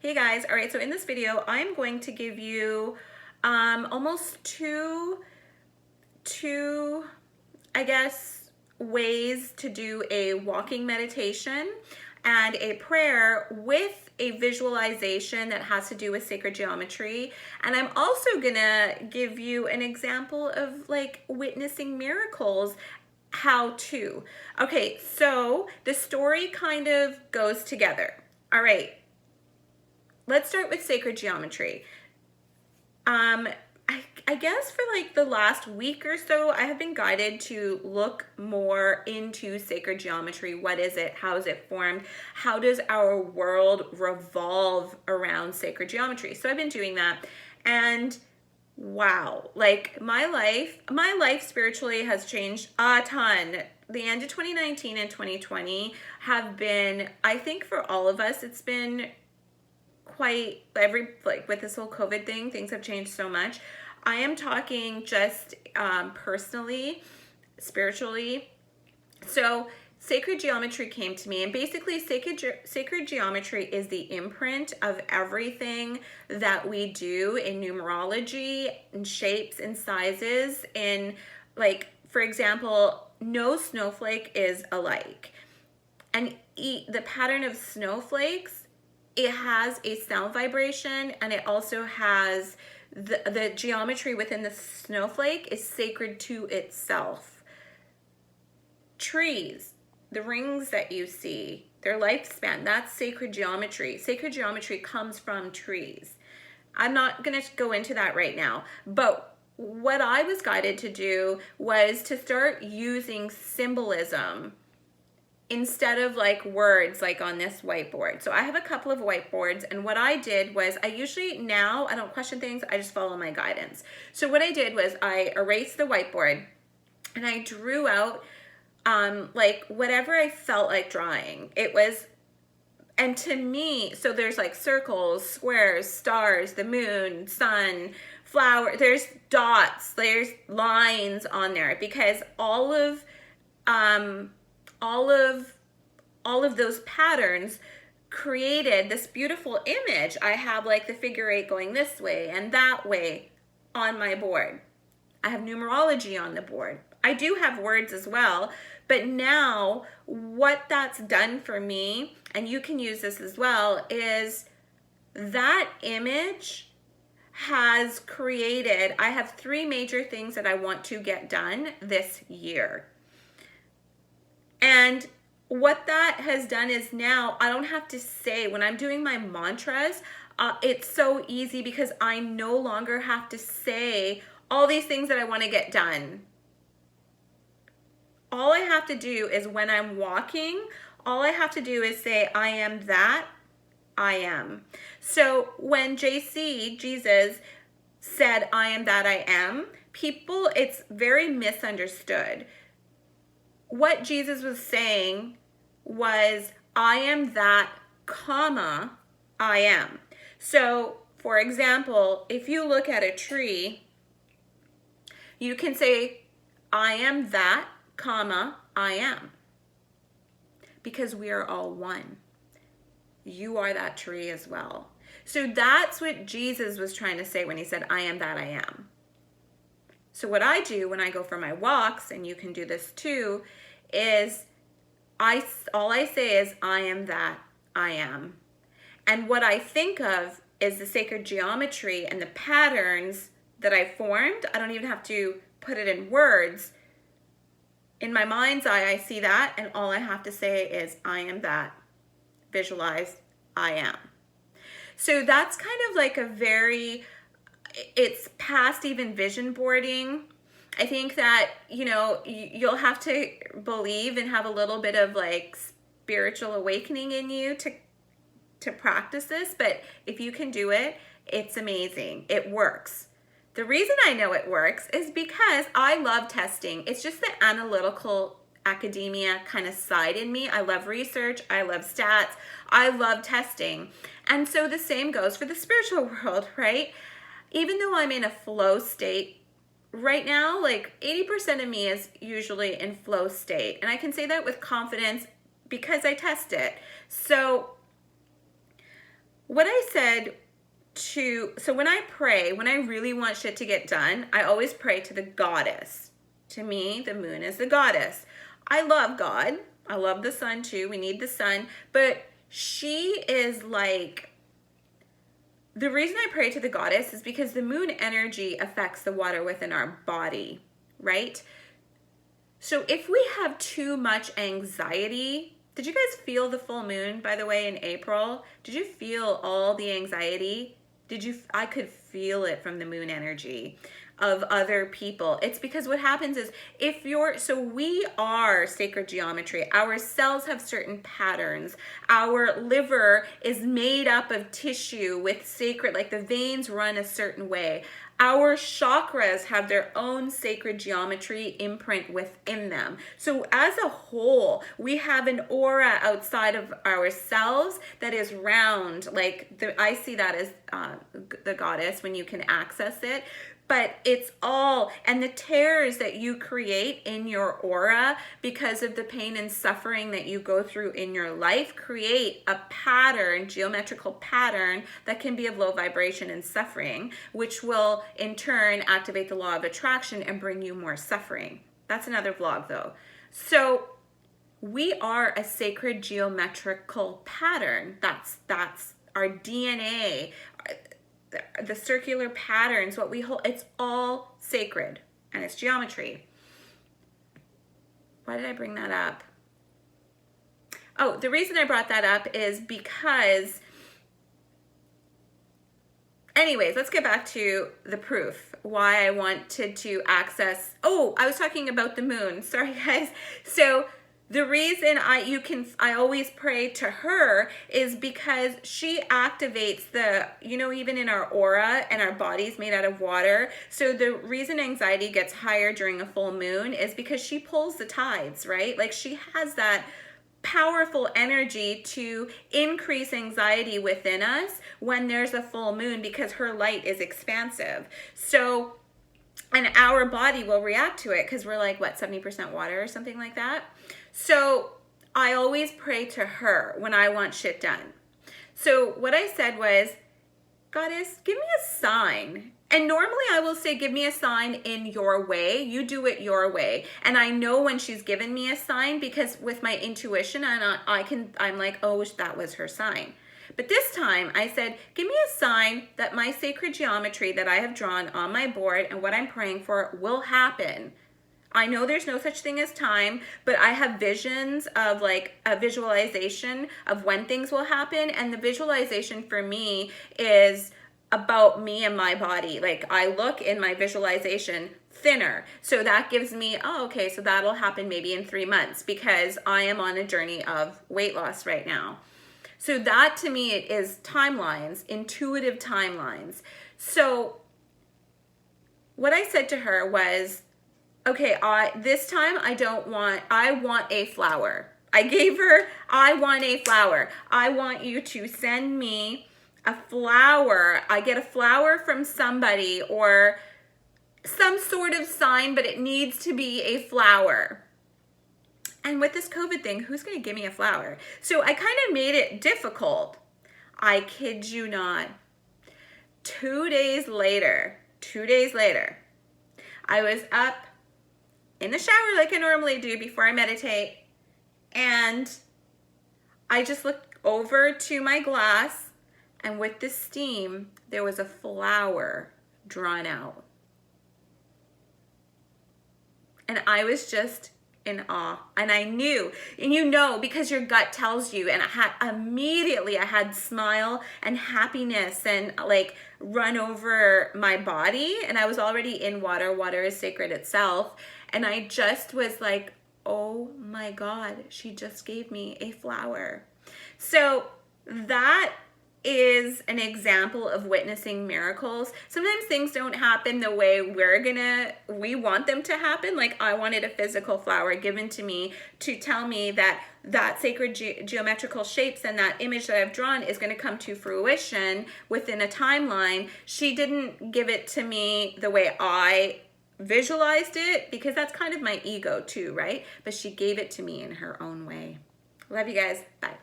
Hey guys, all right, so in this video, I'm going to give you almost two, I guess, ways to do a walking meditation and a prayer with a visualization that has to do with sacred geometry. And I'm also gonna give you an example of like witnessing miracles how to. Okay, so the story kind of goes together. All right, let's start with sacred geometry. Um, I guess for like the last week or so, I have been guided to look more into sacred geometry. What is it? How is it formed? How does our world revolve around sacred geometry? So I've been doing that. And wow, like my life spiritually has changed a ton. The end of 2019 and 2020 have been, I think for all of us, it's been quite like with this whole COVID thing, things have changed so much. I am talking just personally, spiritually. So sacred geometry came to me, and basically sacred geometry is the imprint of everything that we do in numerology and shapes and sizes. In like, for example, no snowflake is alike, and the pattern of snowflakes, it has a sound vibration, and it also has the geometry within the snowflake is sacred to itself. Trees, the rings that you see, their lifespan, that's sacred geometry. Sacred geometry comes from trees. I'm not going to go into that right now, but what I was guided to do was to start using symbolism instead of like words like on this whiteboard. So I have a couple of whiteboards, and what I did was I don't question things, I just follow my guidance. So what I did was I erased the whiteboard and I drew out like whatever I felt like drawing. And to me, so there's like circles, squares, stars, the moon, sun, flower, there's dots, there's lines on there, because all of those patterns created this beautiful image. I have like the figure eight going this way and that way on my board. I have numerology on the board. I do have words as well, but now what that's done for me, and you can use this as well, is that image has created, I have three major things that I want to get done this year. And what that has done is now I don't have to say, when I'm doing my mantras, it's so easy because I no longer have to say all these things that I want to get done. All I have to do is when I'm walking, all I have to do is say, I am that I am. So when Jesus, said, I am that I am, people, it's very misunderstood. What Jesus was saying was, I am that, comma, I am. So, for example, if you look at a tree, you can say, I am that, comma, I am. Because we are all one. You are that tree as well. So that's what Jesus was trying to say when he said, I am that I am. So what I do when I go for my walks, and you can do this too, is all I say is, I am that I am. And what I think of is the sacred geometry and the patterns that I formed. I don't even have to put it in words. In my mind's eye, I see that, and all I have to say is, I am that. Visualize, I am. So that's kind of like it's past even vision boarding. I think that, you'll have to believe and have a little bit of like spiritual awakening in you to practice this. But if you can do it, it's amazing. It works. The reason I know it works is because I love testing. It's just the analytical academia kind of side in me. I love research. I love stats. I love testing. And so the same goes for the spiritual world, right? Even though I'm in a flow state right now, like 80% of me is usually in flow state. And I can say that with confidence because I test it. So what I said so when I pray, when I really want shit to get done, I always pray to the goddess. To me, the moon is the goddess. I love God. I love the sun too. We need the sun. But she is like, the reason I pray to the goddess is because the moon energy affects the water within our body, right? So if we have too much anxiety, did you guys feel the full moon, by the way, in April? Did you feel all the anxiety? I could feel it from the moon energy of other people. It's because what happens is so we are sacred geometry. Our cells have certain patterns. Our liver is made up of tissue with sacred, like the veins run a certain way. Our chakras have their own sacred geometry imprint within them. So as a whole, we have an aura outside of ourselves that is round. Like I see that as the goddess when you can access it. But it's all, and the tears that you create in your aura because of the pain and suffering that you go through in your life create a pattern, geometrical pattern that can be of low vibration and suffering, which will in turn activate the law of attraction and bring you more suffering. That's another vlog though. So we are a sacred geometrical pattern. That's our DNA. The circular patterns, what we hold, it's all sacred and it's geometry. Why did I bring that up? Oh, the reason I brought that up is because, anyways, let's get back to the proof. Why I wanted to access, I was talking about the moon. Sorry guys. So the reason I always pray to her is because she activates even in our aura, and our body's made out of water. So the reason anxiety gets higher during a full moon is because she pulls the tides, right? Like she has that powerful energy to increase anxiety within us when there's a full moon because her light is expansive. So, and our body will react to it because we're like, 70% water or something like that. So I always pray to her when I want shit done. So what I said was, Goddess, give me a sign. And normally I will say, give me a sign in your way. You do it your way. And I know when she's given me a sign because with my intuition, I'm like, oh, that was her sign. But this time I said, give me a sign that my sacred geometry that I have drawn on my board and what I'm praying for will happen. I know there's no such thing as time, but I have visions of like a visualization of when things will happen. And the visualization for me is about me and my body. Like I look in my visualization thinner. So that gives me, okay, so that'll happen maybe in 3 months because I am on a journey of weight loss right now. So that to me is timelines, intuitive timelines. So what I said to her was, okay, this time I want a flower. I want a flower. I want you to send me a flower. I get a flower from somebody or some sort of sign, but it needs to be a flower. And with this COVID thing, who's going to give me a flower? So I kind of made it difficult. I kid you not. 2 days later, I was up in the shower like I normally do before I meditate. And I just looked over to my glass, and with the steam, there was a flower drawn out. And I was just in awe. And I knew, and because your gut tells you, and I had smile and happiness and like run over my body, and I was already in water. Water is sacred itself. And I just was like, oh my God, she just gave me a flower. So that is an example of witnessing miracles. Sometimes things don't happen the way we want them to happen. Like I wanted a physical flower given to me to tell me that sacred geometrical shapes and that image that I've drawn is going to come to fruition within a timeline. She didn't give it to me the way I visualized it because that's kind of my ego too, right? But she gave it to me in her own way. Love you guys. Bye.